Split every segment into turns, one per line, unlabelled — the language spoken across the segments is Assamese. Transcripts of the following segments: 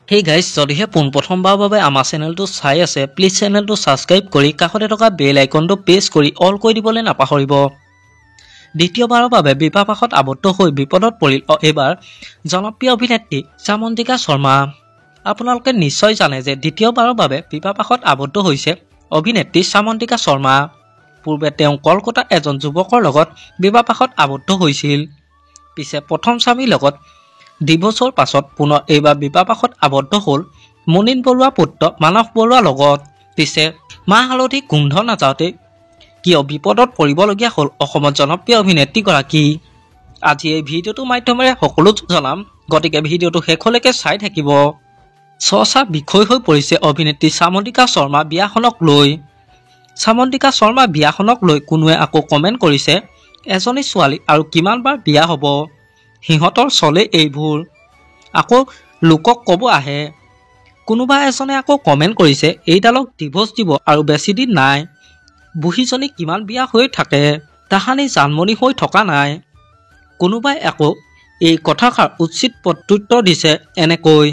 হেই গাইজ, যদিহে পোনপ্ৰথমবাৰৰ বাবে আমাৰ চেনেলটো চাই আছে, প্লিজ চেনেলটো ছাবস্ক্ৰাইব কৰি কাষতে থকা বেল আইকনটো প্ৰেছ কৰি অল কৰি দিবলৈ নাপাহৰিব। দ্বিতীয়বাৰৰ বাবে বিবাহপাশত আবদ্ধ হৈ বিপদত পৰিল এইবাৰ জনপ্ৰিয় অভিনেত্ৰী সামন্তিকা শৰ্মা। আপোনালোকে নিশ্চয় জানে যে দ্বিতীয়বাৰৰ বাবে বিবাহপাশত আবদ্ধ হৈছে অভিনেত্ৰী সামন্তিকা শৰ্মা। পূৰ্বে তেওঁ কলকাতাৰ এজন যুৱকৰ লগত বিবাহপাশত আবদ্ধ হৈছিল। পিছে প্ৰথম স্বামীৰ লগত ডিভোৰ্চৰ পাছত পুনৰ এইবাৰ বিবাহপাশত আবদ্ধ হ'ল মুনীন বৰুৱাৰ পুত্ৰ মানস বৰুৱাৰ লগত। পিছে মাহ হালধি গোন্ধ নাযাওঁতে কিয় বিপদত পৰিবলগীয়া হ'ল অসমৰ জনপ্ৰিয় অভিনেত্ৰীগৰাকী, আজি এই ভিডিঅ'টোৰ মাধ্যমেৰে সকলো জনাম, গতিকে ভিডিঅ'টো শেষলৈকে চাই থাকিব। চৰ্চাৰ বিষয় হৈ পৰিছে অভিনেত্ৰী সামন্তিকা শৰ্মা বিয়াখনক লৈ। সামন্তিকা শৰ্মা বিয়াখনক লৈ কোনোৱে আকৌ কমেণ্ট কৰিছে, এজনী ছোৱালী আৰু কিমানবাৰ বিয়া হ'ব, সিহঁতৰ চলে এইবোৰ। আকৌ লোকক ক'ব আহে। কোনোবা এজনে আকৌ কমেণ্ট কৰিছে, এইডালক ডিভোৰ্চ দিব আৰু বেছি দিন নাই, বুঢ়ীজনী কিমান বিয়া হৈ থাকে, তাহানি জানমণি হৈ থকা নাই। কোনোবাই আকৌ এই কথাষাৰ উচিত প্ৰত্যুত্তৰ দিছে এনেকৈ,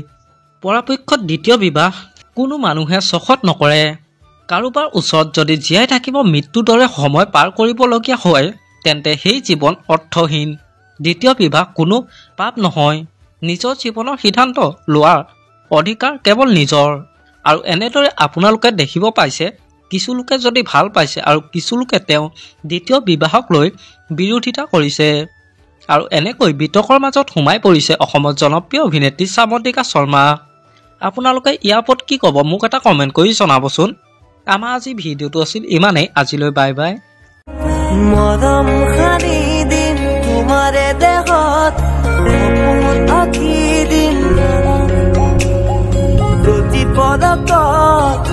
পৰাপক্ষত দ্বিতীয় বিবাহ কোনো মানুহে চখত নকৰে। কাৰোবাৰ ওচৰত যদি জীয়াই থাকিব মৃত্যুৰ দৰে সময় পাৰ কৰিবলগীয়া হয়, তেন্তে সেই জীৱন অৰ্থহীন। দ্বিতীয় বিবাহ কোনো পাপ নহয়। নিজৰ জীৱনৰ সিদ্ধান্ত লোৱাৰ অধিকাৰ কেৱল নিজৰ। আৰু এনেদৰে আপোনালোকে দেখিব পাইছে, কিছু লোকে যদি ভাল পাইছে আৰু কিছু লোকে তেওঁ দ্বিতীয় বিবাহক লৈ বিৰোধিতা কৰিছে। আৰু এনেকৈ বিতৰ্কৰ মাজত সোমাই পৰিছে অসমৰ জনপ্ৰিয় অভিনেত্ৰী সামন্তিকা শৰ্মা। আপোনালোকে ইয়াৰ ওপৰত কি ক'ব মোক এটা কমেণ্ট কৰি জনাবচোন। আমাৰ আজি ভিডিঅ'টো আছিল ইমানেই। আজিলৈ বাই বাই।
মৰম সানি দিম তোমাৰে দেহত, আঁকি দিম প্ৰতি পদকত